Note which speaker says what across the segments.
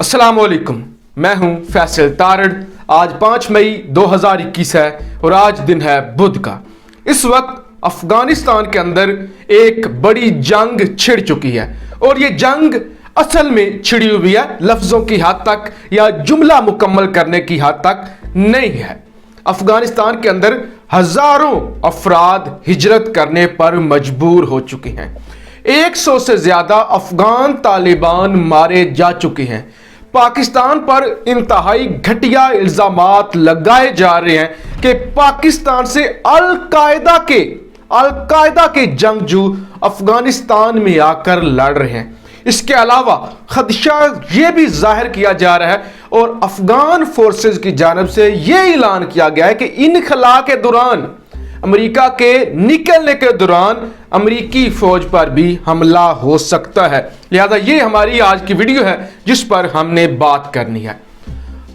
Speaker 1: अस्सलामुअलैकुम, मैं हूं फैसल तारड़। आज 5 मई 2021 है और आज दिन है बुध का। इस वक्त अफगानिस्तान के अंदर एक बड़ी जंग छिड़ चुकी है और ये जंग असल में छिड़ी हुई है, लफ्जों की हद तक या जुमला मुकम्मल करने की हद तक नहीं है। अफगानिस्तान के अंदर हजारों अफराद हिजरत करने पर मजबूर हो चुके हैं। 100 से ज्यादा अफगान तालिबान मारे जा चुके हैं। पाकिस्तान पर इंतहाई घटिया इल्जामात लगाए जा रहे हैं कि पाकिस्तान से अल कायदा के जंगजू अफगानिस्तान में आकर लड़ रहे हैं। इसके अलावा खदशा यह भी जाहिर किया जा रहा है और अफगान फोर्सेस की जानिब से यह ऐलान किया गया है कि इनखला के दौरान, अमेरिका के निकलने के दौरान अमेरिकी फौज पर भी हमला हो सकता है। लिहाजा ये हमारी आज की वीडियो है जिस पर हमने बात करनी है।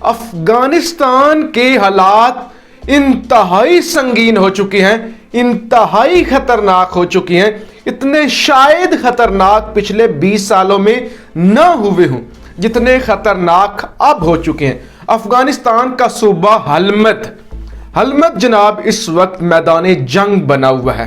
Speaker 1: अफगानिस्तान के हालात इंतहाई संगीन हो चुके हैं, इंतहाई खतरनाक हो चुके हैं। इतने शायद खतरनाक पिछले 20 सालों में न हुए हों जितने खतरनाक अब हो चुके हैं। अफगानिस्तान का सूबा हलमत जनाब इस वक्त मैदान जंग बना हुआ है।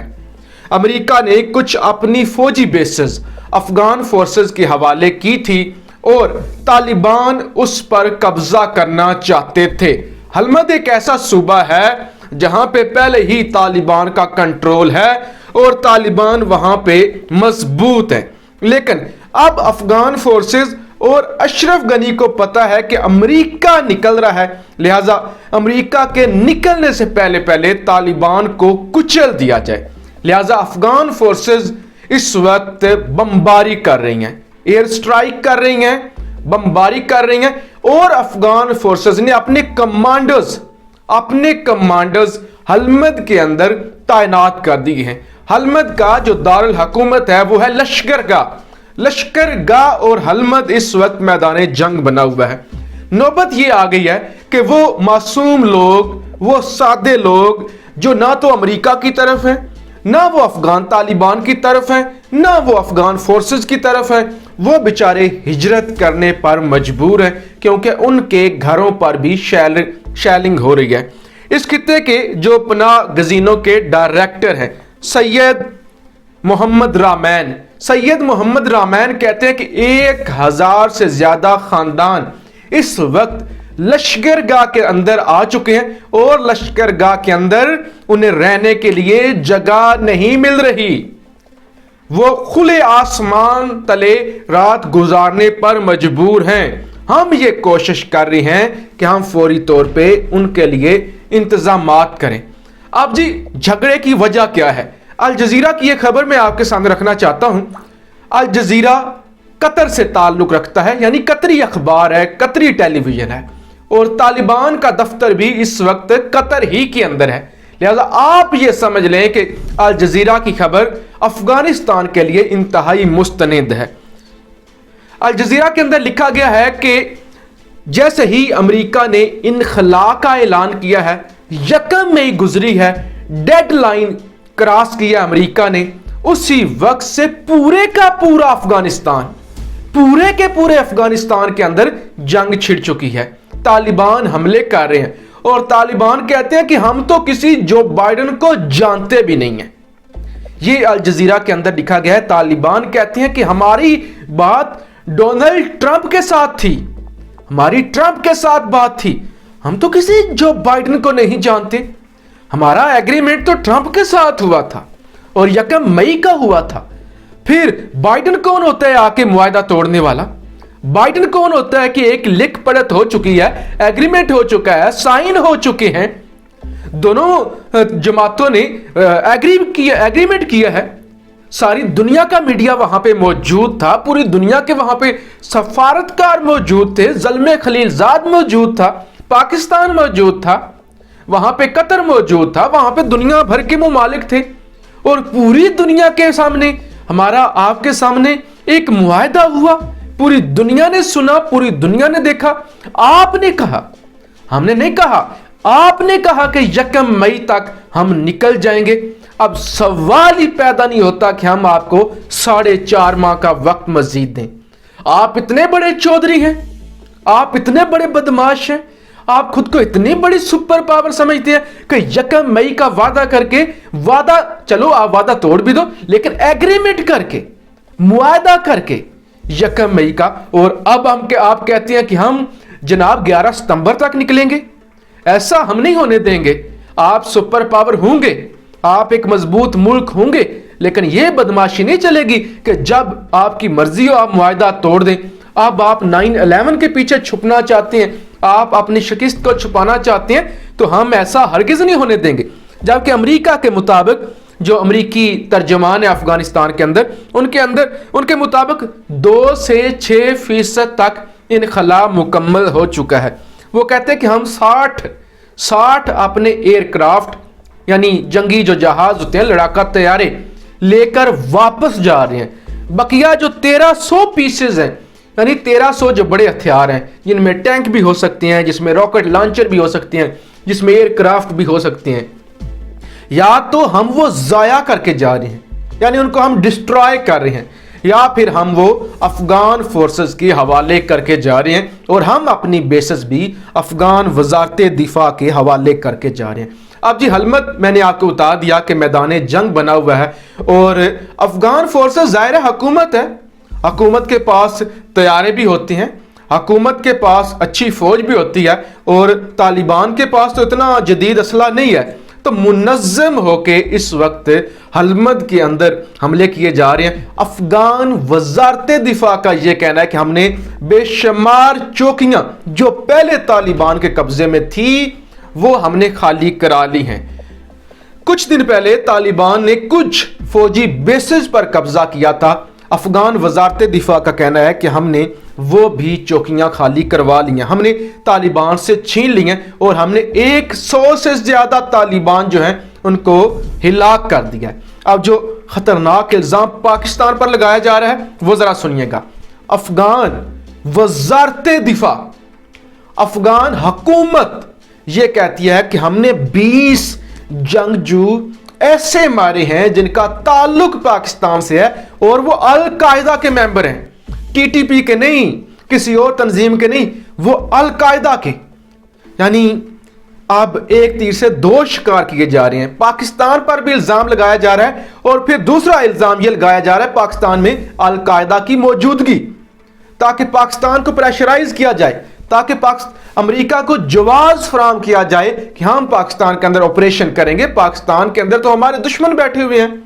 Speaker 1: अमेरिका ने कुछ अपनी फौजी बेसेस अफगान फोर्सेस के हवाले की थी और तालिबान उस पर कब्जा करना चाहते थे। हलमत एक ऐसा सूबा है जहां पे पहले ही तालिबान का कंट्रोल है और तालिबान वहां पे मजबूत है। लेकिन अब अफगान फोर्सेस और अशरफ गनी को पता है कि अमेरिका निकल रहा है, लिहाजा अमेरिका के निकलने से पहले तालिबान को कुचल दिया जाए। लिहाजा अफगान फोर्सेस इस वक्त बमबारी कर रही हैं, एयर स्ट्राइक कर रही हैं, बमबारी कर रही हैं और अफगान फोर्सेस ने अपने कमांडर्स हलमत के अंदर तैनात कर दिए हैं। हलमत का जो दारुल हुकूमत है वो है लश्करगाह और हलमत इस वक्त मैदान जंग बना हुआ है। नौबत ये आ गई है कि वो मासूम लोग, वो सादे लोग जो ना तो अमेरिका की तरफ हैं, ना वो अफगान तालिबान की तरफ हैं, ना वो अफगान फोर्सेस की तरफ हैं, वो बेचारे हिजरत करने पर मजबूर हैं क्योंकि उनके घरों पर भी शैलिंग हो रही है। इस खित्ते के जो पनाह गजीनों के डायरेक्टर हैं सैयद मोहम्मद रामैन कहते हैं कि 1000 से ज्यादा खानदान इस वक्त लश्करगाह के अंदर आ चुके हैं और लश्करगाह के अंदर उन्हें रहने के लिए जगह नहीं मिल रही। वो खुले आसमान तले रात गुजारने पर मजबूर हैं। हम ये कोशिश कर रहे हैं कि हम फौरी तौर पे उनके लिए इंतजामात करें। अब जी झगड़े की वजह क्या है? अल जजीरा की यह खबर मैं आपके सामने रखना चाहता हूं। अल जजीरा कतर से ताल्लुक रखता है, यानी कतरी अखबार है, कतरी टेलीविजन है और तालिबान का दफ्तर भी इस वक्त कतर ही के अंदर है। लिहाजा आप ये समझ लें कि अल जजीरा की खबर अफगानिस्तान के लिए इंतहाई मुस्तनिद है। अल जजीरा के अंदर लिखा गया है कि जैसे ही अमेरिका ने इनखला का ऐलान किया है, 1 मई गुजरी है, डेडलाइन क्रॉस किया अमेरिका ने, उसी वक्त से पूरे के पूरे अफगानिस्तान के अंदर जंग छिड़ चुकी है। तालिबान हमले कर रहे हैं और तालिबान कहते हैं कि हम तो किसी जो बाइडेन को जानते भी नहीं हैं। ये अल जजीरा के अंदर लिखा गया है। तालिबान कहते हैं कि हमारी बात डोनाल्ड ट्रंप के साथ थी, हमारी ट्रंप के साथ बात थी, हम तो किसी जो बाइडेन को नहीं जानते। हमारा एग्रीमेंट तो ट्रंप के साथ हुआ था और 1 मई का हुआ था। फिर बाइडेन कौन होता है आके मुआहदा तोड़ने वाला? बाइडेन कौन होता है कि एक लिख पढ़त हो चुकी है, एग्रीमेंट हो चुका है, साइन हो चुके हैं, दोनों जमातों ने एग्रीमेंट किया है। सारी दुनिया का मीडिया वहां पे मौजूद था, पूरी दुनिया के वहां पे सफारतकार मौजूद थे, ज़ल्मे खलीलजाद मौजूद था, पाकिस्तान मौजूद था, वहां पे कतर मौजूद था, वहां पे दुनिया भर के मुमालिक थे और पूरी दुनिया के सामने, हमारा आपके सामने एक मुआहदा हुआ। पूरी दुनिया ने सुना, पूरी दुनिया ने देखा। आपने कहा, हमने नहीं कहा, आपने कहा कि 1 मई तक हम निकल जाएंगे। अब सवाल ही पैदा नहीं होता कि हम आपको 4.5 माह का वक्त मजीद दें। आप इतने बड़े चौधरी हैं, आप इतने बड़े बदमाश हैं, आप खुद को इतनी बड़ी सुपर पावर समझते हैं कि 1 मई का वादा करके, वादा चलो आप वादा तोड़ भी दो, लेकिन एग्रीमेंट करके, मुआहदा करके 1 मई का, और अब आप कहते हैं कि हम जनाब 11 सितंबर तक निकलेंगे। ऐसा हम नहीं होने देंगे। आप सुपर पावर होंगे, आप एक मजबूत मुल्क होंगे, लेकिन यह बदमाशी नहीं चलेगी कि जब आपकी मर्जी हो आप मुआहदा तोड़ दें। अब आप 9/11 के पीछे छुपना चाहते हैं, आप अपनी शिकस्त को छुपाना चाहते हैं, तो हम ऐसा हरगिज नहीं होने देंगे। जबकि अमेरिका के मुताबिक, जो अमेरिकी तर्जमान है अफगानिस्तान के अंदर, उनके मुताबिक 2 से 6% तक इनखला मुकम्मल हो चुका है। वो कहते हैं कि हम 60 अपने एयरक्राफ्ट यानी जंगी जो जहाज होते हैं, लड़ाका तैयारे लेकर वापस जा रहे हैं। बकिया जो 1300 पीसेज हैं, यानी 1300 जो बड़े हथियार हैं, जिनमें टैंक भी हो सकते हैं, जिसमें रॉकेट लॉन्चर भी हो सकते हैं, जिसमें एयरक्राफ्ट भी हो सकते हैं, या तो हम वो जाया करके जा रहे हैं, यानी उनको हम डिस्ट्रॉय कर रहे हैं, या फिर हम वो अफगान फोर्सेस के हवाले करके जा रहे हैं, और हम अपनी बेसिस भी अफगान वजारत दिफा के हवाले करके जा रहे हैं। अब जी हलमत मैंने आपको बता दिया कि मैदान जंग बना हुआ है, और अफगान फोर्सेस ज़ाहिर हुकूमत है, हुकूमत के पास तैयारे भी होते हैं, हुकूमत के पास अच्छी फौज भी होती है, और तालिबान के पास तो इतना जदीद असला नहीं है। तो मुनज़्ज़म होके इस वक्त हलमत के अंदर हमले किए जा रहे हैं। अफगान वजारत दिफा का यह कहना है कि हमने बेशुमार चौकियां जो पहले तालिबान के कब्जे में थी वो हमने खाली करा ली हैं। कुछ दिन पहले तालिबान ने कुछ फौजी बेसिस पर कब्जा किया था। अफगान वजारत दिफा का कहना है कि हमने वो भी चौकियां खाली करवा ली हैं, हमने तालिबान से छीन ली हैं, और हमने 100 से ज्यादा तालिबान जो हैं उनको हिलाक कर दिया है। अब जो खतरनाक इल्जाम पाकिस्तान पर लगाया जा रहा है वो जरा सुनिएगा। अफगान वजारत दिफा, अफगान हुकूमत ये कहती है कि हमने 20 जंगजू ऐसे मारे हैं जिनका ताल्लुक पाकिस्तान से है, और वो अल कायदा के मेंबर हैं, टीटीपी के नहीं, किसी और तंजीम के नहीं, वो अल कायदा के। यानी अब एक तीर से 2 शिकार किए जा रहे हैं। पाकिस्तान पर भी इल्जाम लगाया जा रहा है, और फिर दूसरा इल्जाम यह लगाया जा रहा है पाकिस्तान में अल कायदा की मौजूदगी, ताकि पाकिस्तान को प्रेशराइज किया जाए, ताकि अमेरिका को जवाब फराहम किया जाए कि हम पाकिस्तान के अंदर ऑपरेशन करेंगे। पाकिस्तान के अंदर तो हमारे दुश्मन बैठे हुए हैं,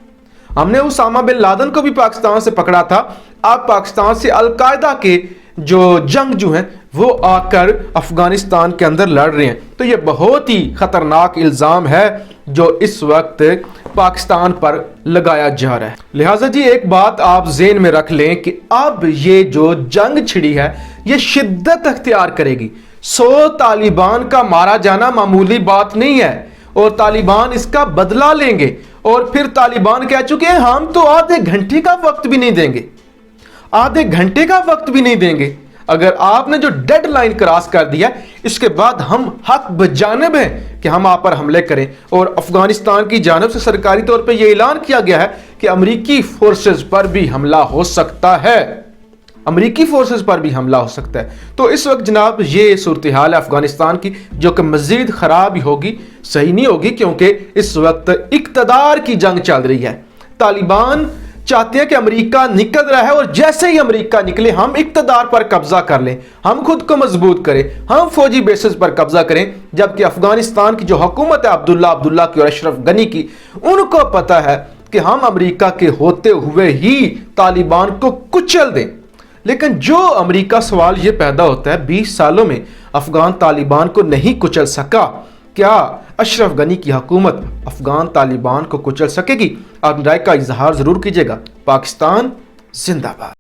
Speaker 1: हमने उसामा बिन लादेन को भी पाकिस्तान से पकड़ा था, अब पाकिस्तान से अल कायदा के जो जंगजू हैं वो आकर अफगानिस्तान के अंदर लड़ रहे हैं। तो ये बहुत ही खतरनाक इल्जाम है जो इस वक्त पाकिस्तान पर लगाया जा रहा है। लिहाजा जी एक बात आप ज़हन में रख लें कि अब ये जो जंग छिड़ी है ये शिद्दत अख्तियार करेगी। 100 तालिबान का मारा जाना मामूली बात नहीं है, और तालिबान इसका बदला लेंगे। और फिर तालिबान कह चुके हैं हम तो आधे घंटे का वक्त भी नहीं देंगे, आधे घंटे का वक्त भी नहीं देंगे। अगर आपने जो डेडलाइन क्रॉस कर दिया, इसके बाद हम हक बजानिब हैं कि हम आप पर हमले करें। और अफगानिस्तान की जानिब से सरकारी तौर पे ये ऐलान किया गया है कि अमरीकी फोर्सेस पर भी हमला हो सकता है, अमरीकी फोर्सेस पर भी हमला हो सकता है। तो इस वक्त जनाब ये सूरत हाल है अफगानिस्तान की, जो कि मजीद खराब होगी, सही नहीं होगी, क्योंकि इस वक्त इक्तदार की जंग चल रही है। तालिबान चाहते हैं कि अमेरिका निकल रहा है, और जैसे ही अमेरिका निकले हम इक्तदार पर कब्जा कर लें, हम खुद को मजबूत करें, हम फौजी बेसिस पर कब्जा करें। जबकि अफगानिस्तान की जो हुकूमत है अब्दुल्ला की और अशरफ गनी की, उनको पता है कि हम अमेरिका के होते हुए ही तालिबान को कुचल दें। लेकिन जो अमेरिका सवाल ये पैदा होता है 20 सालों में अफगान तालिबान को नहीं कुचल सका, क्या अशरफ गनी की हुकूमत अफगान तालिबान को कुचल सकेगी? आप राय का इजहार जरूर कीजिएगा। पाकिस्तान जिंदाबाद।